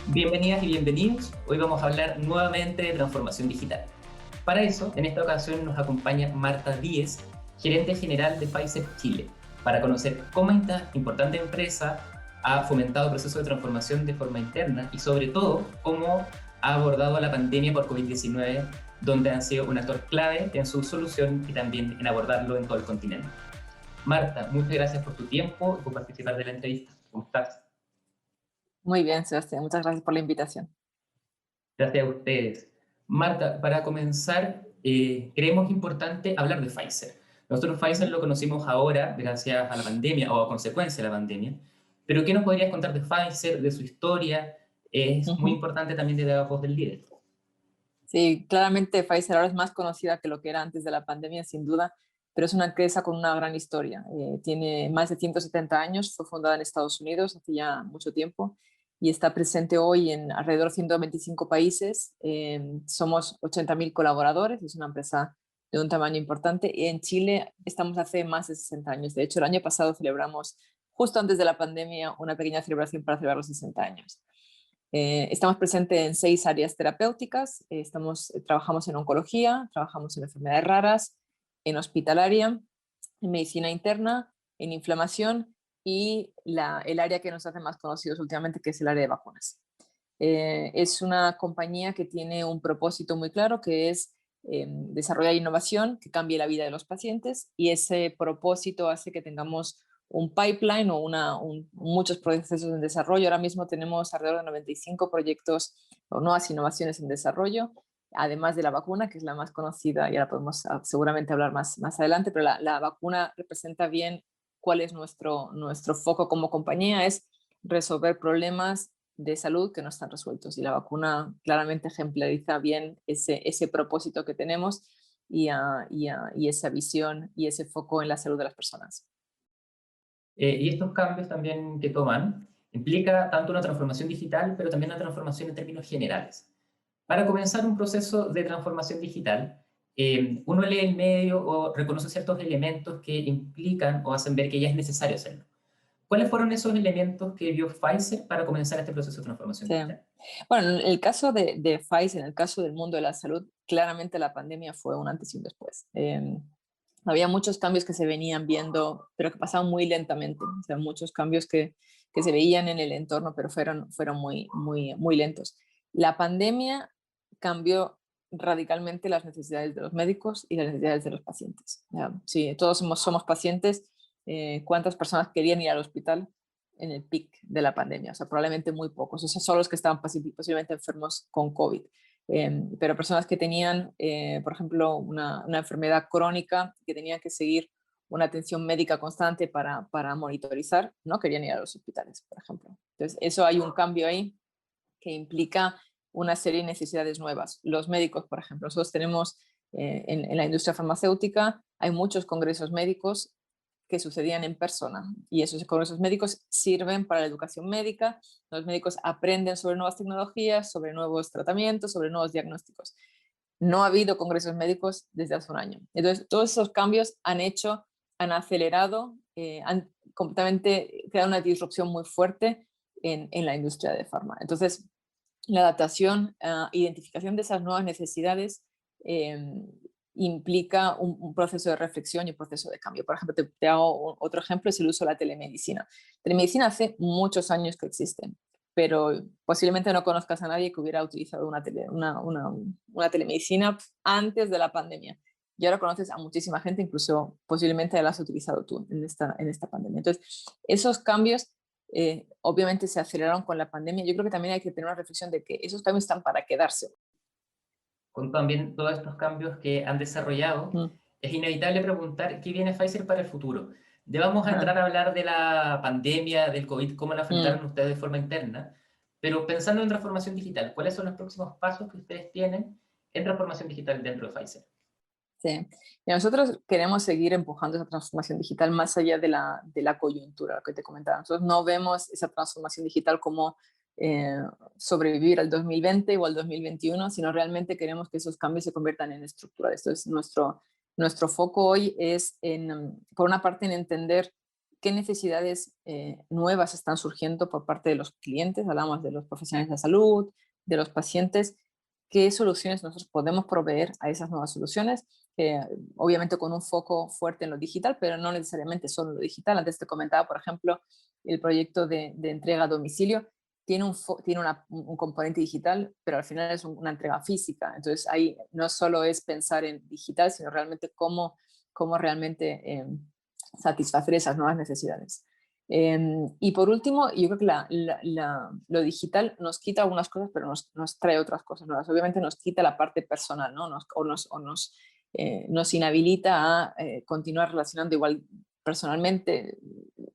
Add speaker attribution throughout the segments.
Speaker 1: Bienvenidas y bienvenidos. Hoy vamos a hablar nuevamente de transformación digital. Para eso, en esta ocasión nos acompaña Marta Díez, gerente general de Pfizer Chile, para conocer cómo esta importante empresa ha fomentado el proceso de transformación de forma interna y sobre todo cómo ha abordado la pandemia por COVID-19, donde han sido un actor clave en su solución y también en abordarlo en todo el continente. Marta, muchas gracias por tu tiempo y por participar de la entrevista. ¿Cómo estás?
Speaker 2: Muy bien, Sebastián, muchas gracias por la invitación.
Speaker 1: Gracias a ustedes. Marta, para comenzar, creemos importante hablar de Pfizer. Nosotros Pfizer lo conocimos ahora gracias a la pandemia o a consecuencia de la pandemia, pero ¿qué nos podrías contar de Pfizer, de su historia? Es muy
Speaker 2: Ujú.
Speaker 1: importante también de la voz del líder.
Speaker 2: Sí, claramente Pfizer ahora es más conocida que lo que era antes de la pandemia, sin duda, pero es una empresa con una gran historia. Tiene más de 170 años, fue fundada en Estados Unidos hace ya mucho tiempo y está presente hoy en alrededor de 125 países. Somos 80.000 colaboradores, es una empresa de un tamaño importante. Y en Chile estamos hace más de 60 años. De hecho, el año pasado celebramos, justo antes de la pandemia, una pequeña celebración para celebrar los 60 años. Estamos presentes en 6 áreas terapéuticas. Trabajamos en oncología, trabajamos en enfermedades raras, en hospitalaria, en medicina interna, en inflamación y el área que nos hace más conocidos últimamente, que es el área de vacunas. Es una compañía que tiene un propósito muy claro, que es desarrollar innovación que cambie la vida de los pacientes, y ese propósito hace que tengamos un pipeline o muchos procesos en desarrollo. Ahora mismo tenemos alrededor de 95 proyectos o nuevas innovaciones en desarrollo, además de la vacuna, que es la más conocida, y ahora podemos seguramente hablar más adelante, pero la vacuna representa bien cuál es nuestro foco como compañía, es resolver problemas de salud que no están resueltos, y la vacuna claramente ejemplariza bien ese propósito que tenemos y esa visión y ese foco en la salud de las personas.
Speaker 1: Y estos cambios también que toman implica tanto una transformación digital, pero también una transformación en términos generales. Para comenzar un proceso de transformación digital, uno lee el medio o reconoce ciertos elementos que implican o hacen ver que ya es necesario hacerlo. ¿Cuáles fueron esos elementos que vio Pfizer para comenzar este proceso de transformación
Speaker 2: Sí.
Speaker 1: digital?
Speaker 2: Bueno, en el caso de Pfizer, en el caso del mundo de la salud, claramente la pandemia fue un antes y un después. Había muchos cambios que se venían viendo, pero que pasaban muy lentamente. O sea, muchos cambios que se veían en el entorno, pero fueron muy lentos. La pandemia cambió radicalmente las necesidades de los médicos y las necesidades de los pacientes. Ya, sí, todos somos pacientes. ¿Cuántas personas querían ir al hospital en el pic de la pandemia? O sea, probablemente muy pocos. Esos son los que estaban posiblemente enfermos con COVID. Pero personas que tenían, por ejemplo, una enfermedad crónica, que tenían que seguir una atención médica constante para monitorizar, no querían ir a los hospitales, por ejemplo. Entonces, eso hay un cambio ahí que implica una serie de necesidades nuevas. Los médicos, por ejemplo, nosotros tenemos en la industria farmacéutica, hay muchos congresos médicos que sucedían en persona, y esos congresos médicos sirven para la educación médica. Los médicos aprenden sobre nuevas tecnologías, sobre nuevos tratamientos, sobre nuevos diagnósticos. No ha habido congresos médicos desde hace un año. Entonces, todos esos cambios han acelerado, han completamente creado una disrupción muy fuerte en la industria de farma. Entonces, la adaptación, identificación de esas nuevas necesidades eh, implica un proceso de reflexión y un proceso de cambio. Por ejemplo, te hago otro ejemplo, es el uso de la telemedicina. Telemedicina hace muchos años que existe, pero posiblemente no conozcas a nadie que hubiera utilizado una telemedicina antes de la pandemia. Y ahora conoces a muchísima gente, incluso posiblemente la has utilizado tú en esta pandemia. Entonces, esos cambios obviamente se aceleraron con la pandemia. Yo creo que también hay que tener una reflexión de que esos cambios están para quedarse.
Speaker 1: Con también todos estos cambios que han desarrollado,
Speaker 2: Mm.
Speaker 1: es inevitable preguntar qué viene Pfizer para el futuro. Ya vamos a entrar
Speaker 2: Ajá.
Speaker 1: a hablar de la pandemia, del COVID, cómo la
Speaker 2: Mm.
Speaker 1: enfrentaron ustedes de forma interna, pero pensando en transformación digital, ¿cuáles son los próximos pasos que ustedes tienen en transformación digital dentro de Pfizer?
Speaker 2: Sí. Y nosotros queremos seguir empujando esa transformación digital más allá de la coyuntura que te comentaba. Nosotros no vemos esa transformación digital como eh, sobrevivir al 2020 o al 2021, sino realmente queremos que esos cambios se conviertan en estructura. Esto es nuestro foco hoy, es por una parte en entender qué necesidades nuevas están surgiendo por parte de los clientes, hablamos de los profesionales de la salud, de los pacientes, qué soluciones nosotros podemos proveer a esas nuevas soluciones, obviamente con un foco fuerte en lo digital, pero no necesariamente solo en lo digital. Antes te comentaba, por ejemplo, el proyecto de entrega a domicilio tiene un componente digital, pero al final es una entrega física. Entonces ahí no solo es pensar en digital, sino realmente cómo realmente satisfacer esas nuevas necesidades. Y por último, yo creo que lo digital nos quita algunas cosas, pero nos trae otras cosas nuevas. Obviamente nos quita la parte personal, ¿no? Nos inhabilita a continuar relacionando igual personalmente,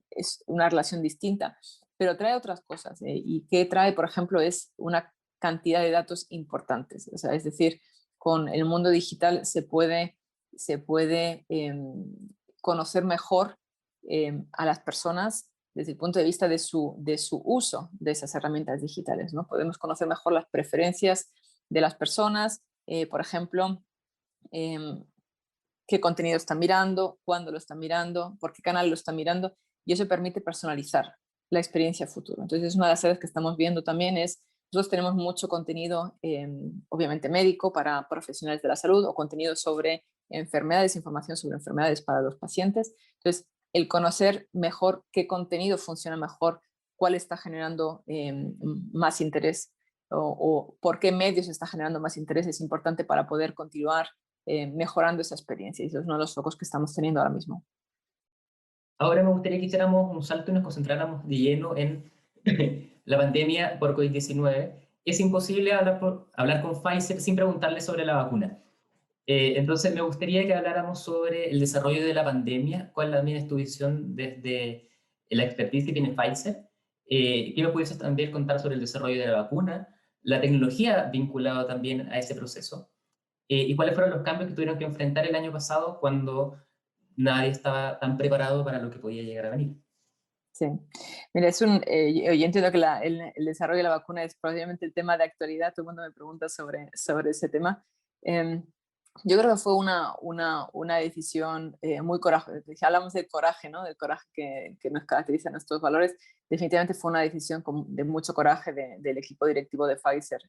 Speaker 2: es una relación distinta, pero trae otras cosas. Y que trae, por ejemplo, es una cantidad de datos importantes. O sea, es decir, con el mundo digital se puede conocer mejor a las personas desde el punto de vista de su uso de esas herramientas digitales, ¿no? Podemos conocer mejor las preferencias de las personas, por ejemplo, qué contenido están mirando, cuándo lo están mirando, por qué canal lo están mirando, y eso permite personalizar la experiencia futuro. Entonces, una de las áreas que estamos viendo también es, nosotros tenemos mucho contenido, obviamente médico, para profesionales de la salud, o contenido sobre enfermedades, información sobre enfermedades para los pacientes. Entonces, el conocer mejor qué contenido funciona mejor, cuál está generando más interés, o por qué medios está generando más interés, es importante para poder continuar mejorando esa experiencia. Y eso es uno de los focos que estamos teniendo ahora mismo.
Speaker 1: Ahora me gustaría que hiciéramos un salto y nos concentráramos de lleno en la pandemia por COVID-19. Es imposible hablar con Pfizer sin preguntarle sobre la vacuna. Entonces, me gustaría que habláramos sobre el desarrollo de la pandemia, cuál también es tu visión desde la expertise que tiene Pfizer, qué me pudieses también contar sobre el desarrollo de la vacuna, la tecnología vinculada también a ese proceso, y cuáles fueron los cambios que tuvieron que enfrentar el año pasado cuando nadie estaba tan preparado para lo que podía llegar a venir.
Speaker 2: Sí, mira, yo entiendo que el desarrollo de la vacuna es probablemente el tema de actualidad, todo el mundo me pregunta sobre ese tema. Eh, yo creo que fue una decisión muy corajosa. Si hablamos del coraje, ¿no? Del coraje que nos caracteriza en nuestros valores, definitivamente fue una decisión de mucho coraje del equipo directivo de Pfizer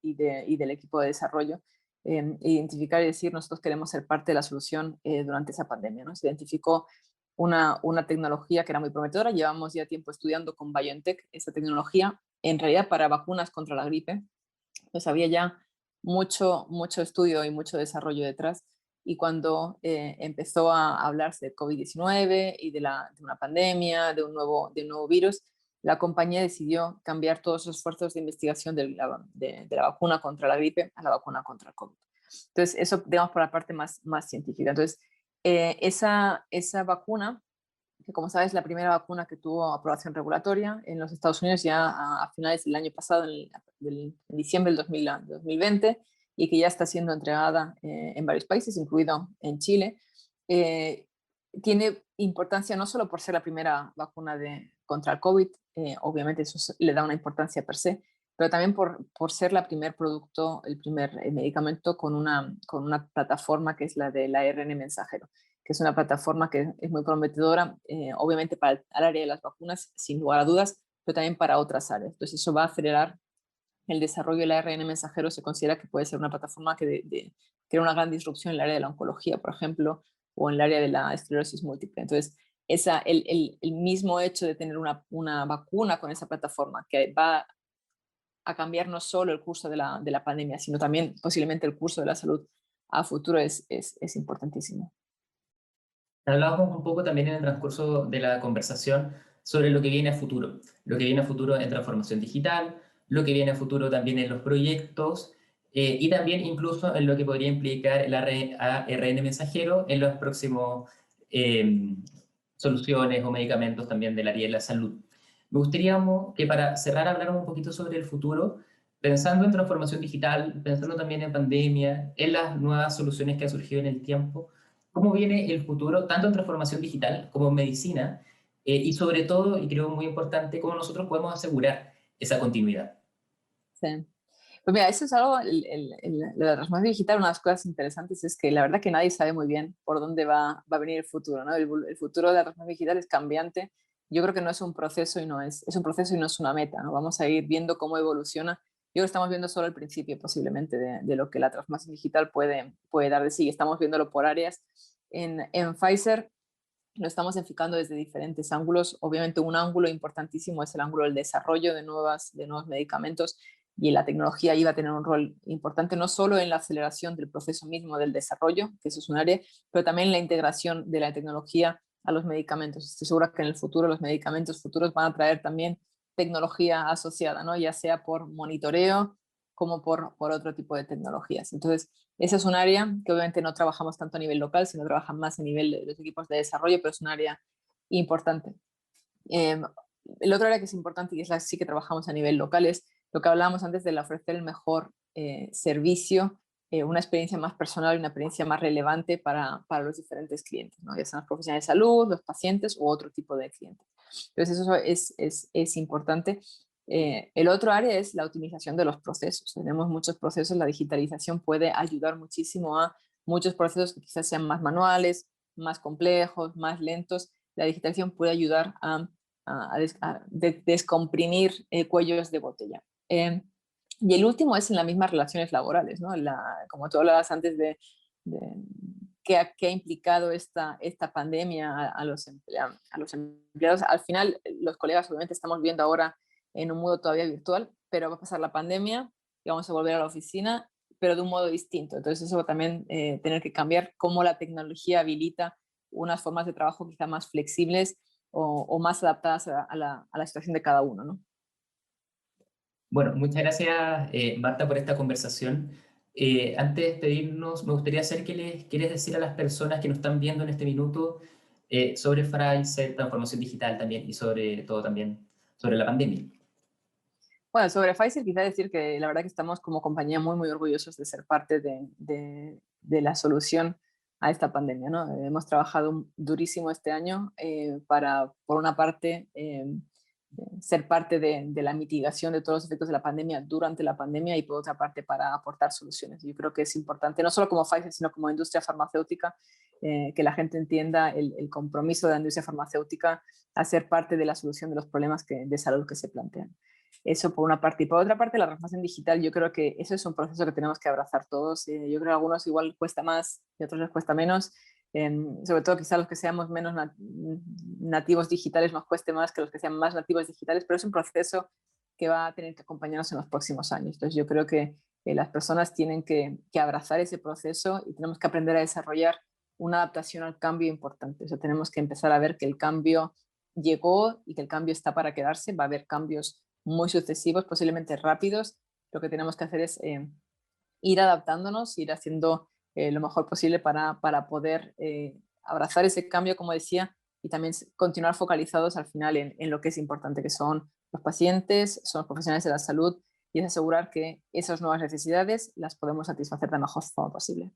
Speaker 2: y del equipo de desarrollo. Identificar y decir, nosotros queremos ser parte de la solución durante esa pandemia, ¿no? Se identificó una tecnología que era muy prometedora. Llevamos ya tiempo estudiando con BioNTech esa tecnología, en realidad para vacunas contra la gripe. Pues había ya mucho estudio y mucho desarrollo detrás. Y cuando empezó a hablarse de COVID-19 y de una pandemia, de un nuevo virus, la compañía decidió cambiar todos los esfuerzos de investigación de la vacuna contra la gripe a la vacuna contra el COVID. Entonces, eso, digamos, por la parte más científica. Entonces, esa vacuna, que como sabes, la primera vacuna que tuvo aprobación regulatoria en los Estados Unidos ya a finales del año pasado, en diciembre del 2020, y que ya está siendo entregada en varios países, incluido en Chile, tiene importancia no solo por ser la primera vacuna contra el COVID, obviamente eso le da una importancia per se, pero también por ser el primer medicamento con una plataforma que es la del ARN mensajero, que es una plataforma que es muy prometedora, obviamente para el área de las vacunas, sin lugar a dudas, pero también para otras áreas. Entonces eso va a acelerar el desarrollo del ARN mensajero. Se considera que puede ser una plataforma que crea una gran disrupción en el área de la oncología, por ejemplo, o en el área de la esclerosis múltiple. Entonces, el mismo hecho de tener una vacuna con esa plataforma que va a cambiar no solo el curso de la pandemia, sino también posiblemente el curso de la salud a futuro es importantísimo.
Speaker 1: Hablábamos un poco también en el transcurso de la conversación sobre lo que viene a futuro, lo que viene a futuro en transformación digital, lo que viene a futuro también en los proyectos y también incluso en lo que podría implicar el ARN mensajero en los próximos soluciones o medicamentos también del área de la salud. Me gustaría que para cerrar habláramos un poquito sobre el futuro, pensando en transformación digital, pensando también en pandemia, en las nuevas soluciones que han surgido en el tiempo. ¿Cómo viene el futuro, tanto en transformación digital como en medicina? Y sobre todo, y creo muy importante, cómo nosotros podemos asegurar esa continuidad.
Speaker 2: Sí. Pues mira, eso es algo, lo de la transformación digital, una de las cosas interesantes es que la verdad que nadie sabe muy bien por dónde va a venir el futuro, ¿no? El futuro de la transformación digital es cambiante. Yo creo que no es un proceso y no es un proceso y no es una meta, ¿no? Vamos a ir viendo cómo evoluciona. Yo creo que estamos viendo solo el principio posiblemente de lo que la transformación digital puede dar de sí. Estamos viéndolo por áreas. En Pfizer lo estamos enfocando desde diferentes ángulos. Obviamente un ángulo importantísimo es el ángulo del desarrollo de nuevos medicamentos, y la tecnología iba a tener un rol importante no solo en la aceleración del proceso mismo del desarrollo, que eso es un área, pero también en la integración de la tecnología a los medicamentos. Estoy segura que en el futuro los medicamentos futuros van a traer también tecnología asociada, ¿no? Ya sea por monitoreo como por otro tipo de tecnologías. Entonces, esa es un área que obviamente no trabajamos tanto a nivel local, sino trabajan más a nivel de los equipos de desarrollo, pero es un área importante. El otro área que es importante y es la sí que trabajamos a nivel local es lo que hablábamos antes de ofrecer el mejor servicio, una experiencia más personal y una experiencia más relevante para los diferentes clientes, ¿no? Ya sean los profesionales de salud, los pacientes u otro tipo de clientes. Entonces eso es importante. El otro área es la optimización de los procesos. Tenemos muchos procesos, la digitalización puede ayudar muchísimo a muchos procesos que quizás sean más manuales, más complejos, más lentos. La digitalización puede ayudar a descomprimir cuellos de botella. Y el último es en las mismas relaciones laborales, ¿no? Como tú hablabas antes de qué ha implicado esta pandemia a los empleados. Al final, los colegas obviamente estamos viendo ahora en un mundo todavía virtual, pero va a pasar la pandemia y vamos a volver a la oficina, pero de un modo distinto. Entonces eso va también tener que cambiar cómo la tecnología habilita unas formas de trabajo quizá más flexibles o más adaptadas a la situación de cada uno, ¿no?
Speaker 1: Bueno, muchas gracias, Marta, por esta conversación. Antes de despedirnos, me gustaría saber qué les quieres decir a las personas que nos están viendo en este minuto sobre Pfizer, transformación digital también y sobre todo también sobre la pandemia.
Speaker 2: Bueno, sobre Pfizer quizá decir que la verdad que estamos como compañía muy, muy orgullosos de ser parte de la solución a esta pandemia, ¿no? Hemos trabajado durísimo este año para, por una parte, ser parte de la mitigación de todos los efectos de la pandemia durante la pandemia y por otra parte para aportar soluciones. Yo creo que es importante, no solo como Pfizer, sino como industria farmacéutica, que la gente entienda el compromiso de la industria farmacéutica a ser parte de la solución de los problemas de salud que se plantean. Eso por una parte. Y por otra parte, la transformación digital, yo creo que eso es un proceso que tenemos que abrazar todos. Yo creo que a algunos igual cuesta más y a otros les cuesta menos. Sobre todo quizá los que seamos menos nativos digitales nos cueste más que los que sean más nativos digitales, pero es un proceso que va a tener que acompañarnos en los próximos años. Entonces yo creo que las personas tienen que abrazar ese proceso y tenemos que aprender a desarrollar una adaptación al cambio importante. O sea, tenemos que empezar a ver que el cambio llegó y que el cambio está para quedarse. Va a haber cambios muy sucesivos, posiblemente rápidos. Lo que tenemos que hacer es ir adaptándonos, ir haciendo lo mejor posible para poder abrazar ese cambio, como decía, y también continuar focalizados al final en lo que es importante, que son los pacientes, son los profesionales de la salud, y es asegurar que esas nuevas necesidades las podemos satisfacer de la mejor forma posible.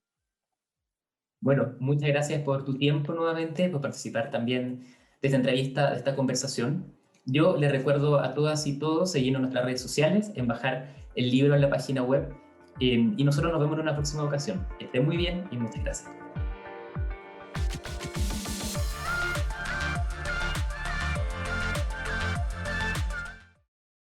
Speaker 1: Bueno, muchas gracias por tu tiempo nuevamente, por participar también de esta entrevista, de esta conversación. Yo les recuerdo a todas y todos seguirnos en nuestras redes sociales, en bajar el libro en la página web, y nosotros nos vemos en una próxima ocasión. Que estén muy bien y muchas gracias.